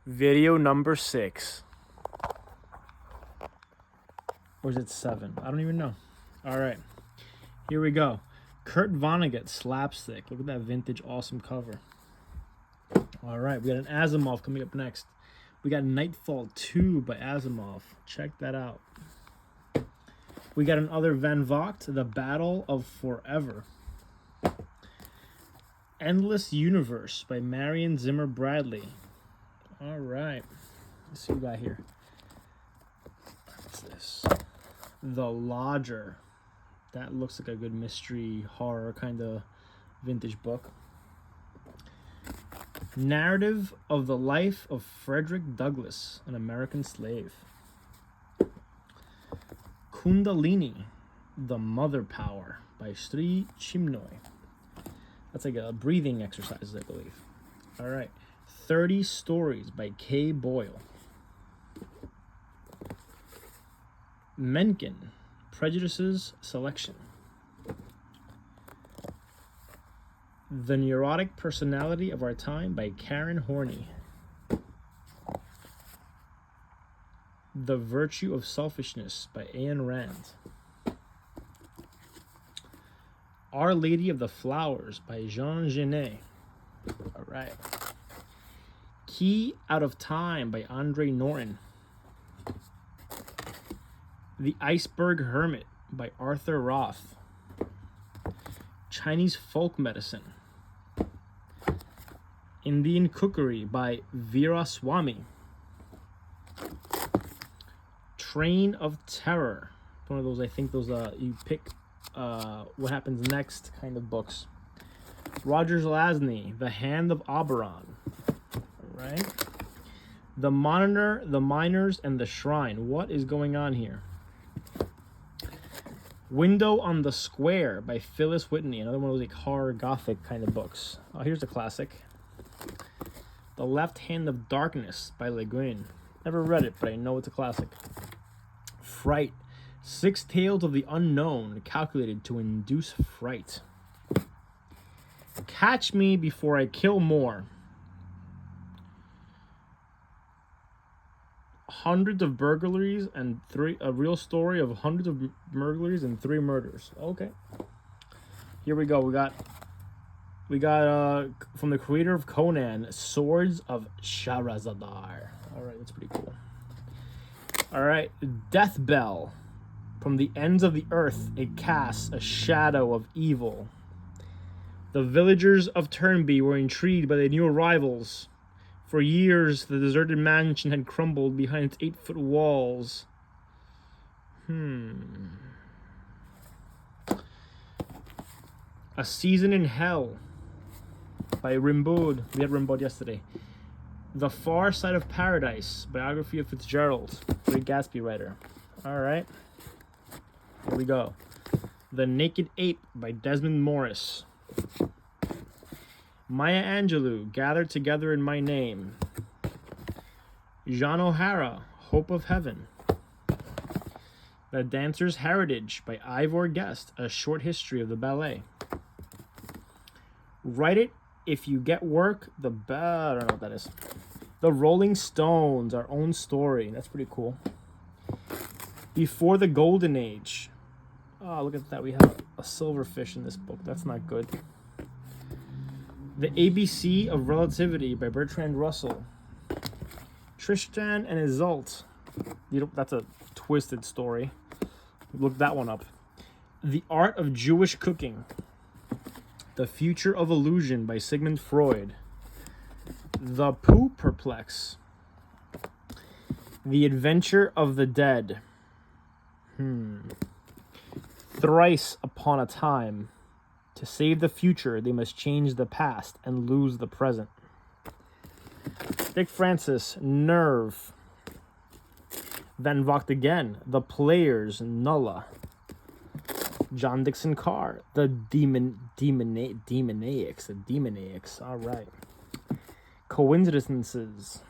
Video number 6. Or is it 7? I don't even know. All right. Here we go. Kurt Vonnegut, Slapstick. Look at that vintage awesome cover. All right. We got an Asimov coming up next. We got Nightfall 2 by Asimov. Check that out. We got another Van Vogt, The Battle of Forever. Endless Universe by Marion Zimmer Bradley. All right. Let's see what we got here. What's this? The Lodger. That looks like a good mystery, horror kind of vintage book. Narrative of the Life of Frederick Douglass, an American Slave. Kundalini, The Mother Power by Sri Chimnoy. That's like a breathing exercise, I believe. All right. 30 Stories by Kay Boyle. Mencken, Prejudices Selection. The Neurotic Personality of Our Time by Karen Horney. The Virtue of Selfishness by Ayn Rand. Our Lady of the Flowers by Jean Genet. All right. Key Out of Time by Andre Norton. The Iceberg Hermit by Arthur Roth. Chinese Folk Medicine. Indian Cookery by Veera Swamy. Train of Terror. One of those, I think those you pick what happens next kind of books. Roger Zelazny, The Hand of Oberon. All right. The Monitor, The Miners, and the Shrine. What is going on here? Window on the Square by Phyllis Whitney. Another one of those like horror gothic kind of books. Oh, here's a classic. The Left Hand of Darkness by Le Guin. Never read it, but I know it's a classic. Fright. 6 Tales of the Unknown, calculated to induce fright. Catch Me Before I Kill More. Hundreds of burglaries and a real story of hundreds of burglaries and 3 murders. Okay. Here we go. We got from the creator of Conan, Swords of Shahrazadar. All right, that's pretty cool. All right, Death Bell. From the ends of the earth, it casts a shadow of evil. The villagers of Turnby were intrigued by the new arrivals. For years, the deserted mansion had crumbled behind its 8-foot walls. A Season in Hell by Rimbaud. We had Rimbaud yesterday. The Far Side of Paradise, biography of Fitzgerald, Great Gatsby writer. All right. Here we go. The Naked Ape by Desmond Morris. Maya Angelou, Gathered Together in My Name. Jean O'Hara, Hope of Heaven. The Dancer's Heritage by Ivor Guest, a short history of the ballet. Write It If You Get Work, I don't know what that is. The Rolling Stones, Our Own Story. That's pretty cool. Before the Golden Age. Oh, look at that. We have a silverfish in this book. That's not good. The ABC of Relativity by Bertrand Russell. Tristan and Isolde. That's a twisted story. Look that one up. The Art of Jewish Cooking. The Future of Illusion by Sigmund Freud. The Paperback. The Adventure of the Dead. Thrice Upon a Time. To save the future, they must change the past and lose the present. Dick Francis, Nerve. Van Vogt again, The Players, Nulla. John Dixon Carr, The Demoniacs. All right. Coincidences.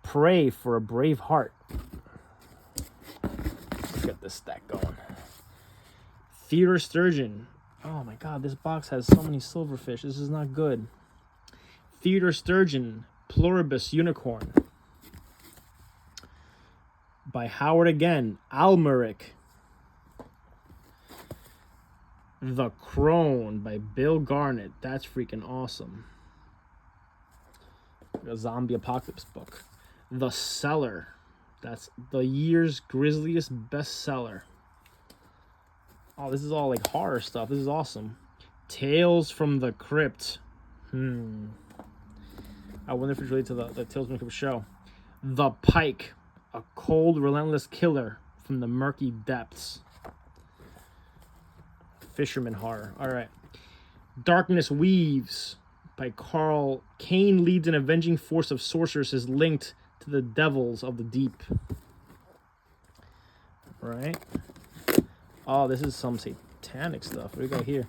Pray for a Brave Heart. Let's get this stack going. Theodore Sturgeon. Oh my god, this box has so many silverfish. This is not good. Theodore Sturgeon, Pluribus Unicorn. By Howard again, Almeric. The Crone by Bill Garnett. That's freaking awesome. A zombie apocalypse book. The Cellar. That's the year's grisliest bestseller. Oh, this is all like horror stuff. This is awesome. Tales from the Crypt. I wonder if it's related to the Tales from the Crypt show. The Pike. A cold, relentless killer from the murky depths. Fisherman horror. All right. Darkness Weaves by Carl. Cain leads an avenging force of sorceresses linked to the devils of the deep. All right. Oh, this is some satanic stuff. What do we got here?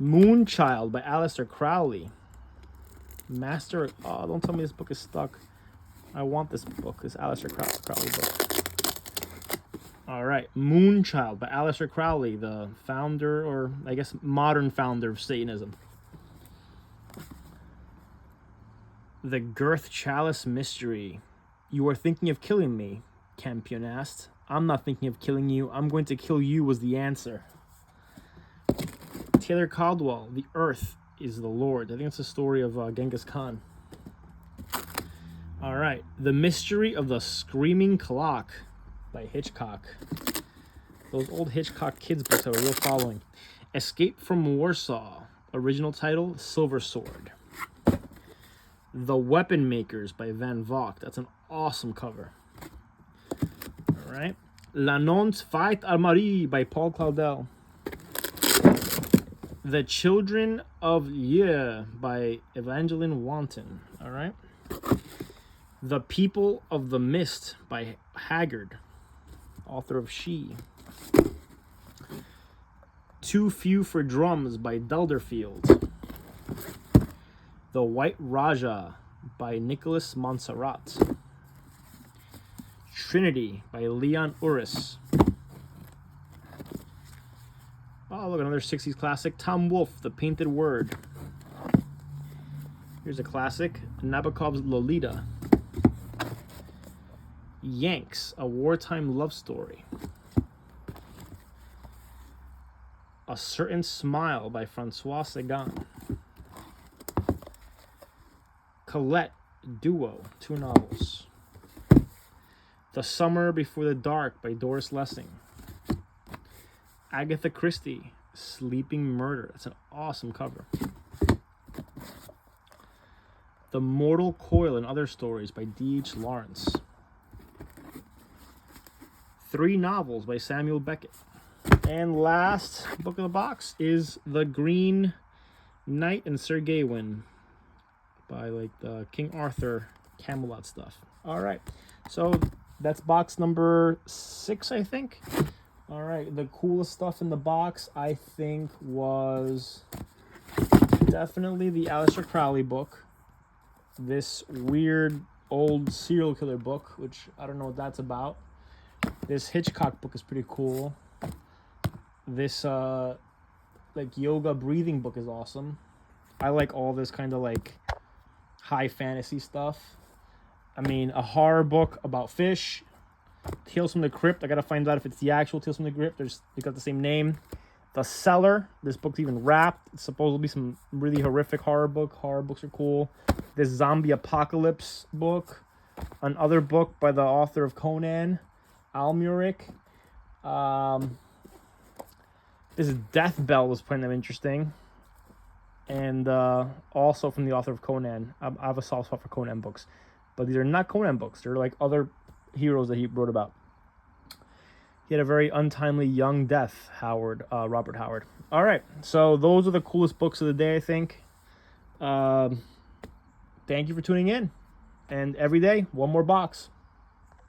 Moonchild by Aleister Crowley. Master. Oh, don't tell me this book is stuck. I want this book. This Aleister Crowley book. All right, Moonchild by Aleister Crowley, the founder, or I guess modern founder of Satanism. The Girth Chalice Mystery. You are thinking of killing me, Campion asked. I'm not thinking of killing you. I'm going to kill you was the answer. Taylor Caldwell, The Earth is the Lord. I think it's the story of Genghis Khan. All right, The Mystery of the Screaming Clock by Hitchcock. Those old Hitchcock kids books have a real following. Escape from Warsaw. Original title, Silver Sword. The Weapon Makers by Van Vogt. That's an awesome cover. All right. La Nonce Fight Armarie by Paul Claudel. The Children of Ye by Evangeline Wanton. All right. The People of the Mist by Haggard, author of She. Too Few for Drums by Dulderfield. The White Raja by Nicholas Montserrat. Trinity by Leon Uris. Oh, look, another 60s classic. Tom Wolfe, The Painted Word. Here's a classic, Nabokov's Lolita. Yanks, A Wartime Love Story. A Certain Smile by Francois Sagan. Colette, Duo, 2 novels. The Summer Before the Dark by Doris Lessing. Agatha Christie, Sleeping Murder. That's an awesome cover. The Mortal Coil and Other Stories by D.H. Lawrence. 3 novels by Samuel Beckett. And last book of the box is The Green Knight and Sir Gawain by like the King Arthur Camelot stuff. All right, so that's box number 6, I think. All right, the coolest stuff in the box, I think, was definitely the Aleister Crowley book. This weird old serial killer book, which I don't know what that's about. This Hitchcock book is pretty cool. This like yoga breathing book is awesome. I like all this kind of like high fantasy stuff. I mean, a horror book about fish. Tales from the Crypt. I gotta find out if it's the actual Tales from the Crypt. They got the same name. The Cellar. This book's even wrapped. It's supposed to be some really horrific horror book. Horror books are cool. This zombie apocalypse book. Another book by the author of Conan, Almeric. This Death Bell was kind of interesting. And also from the author of Conan. I have a soft spot for Conan books. But these are not Conan books. They're like other heroes that he wrote about. He had a very untimely young death, Robert Howard. All right, so those are the coolest books of the day, I think. Thank you for tuning in. And every day, one more box.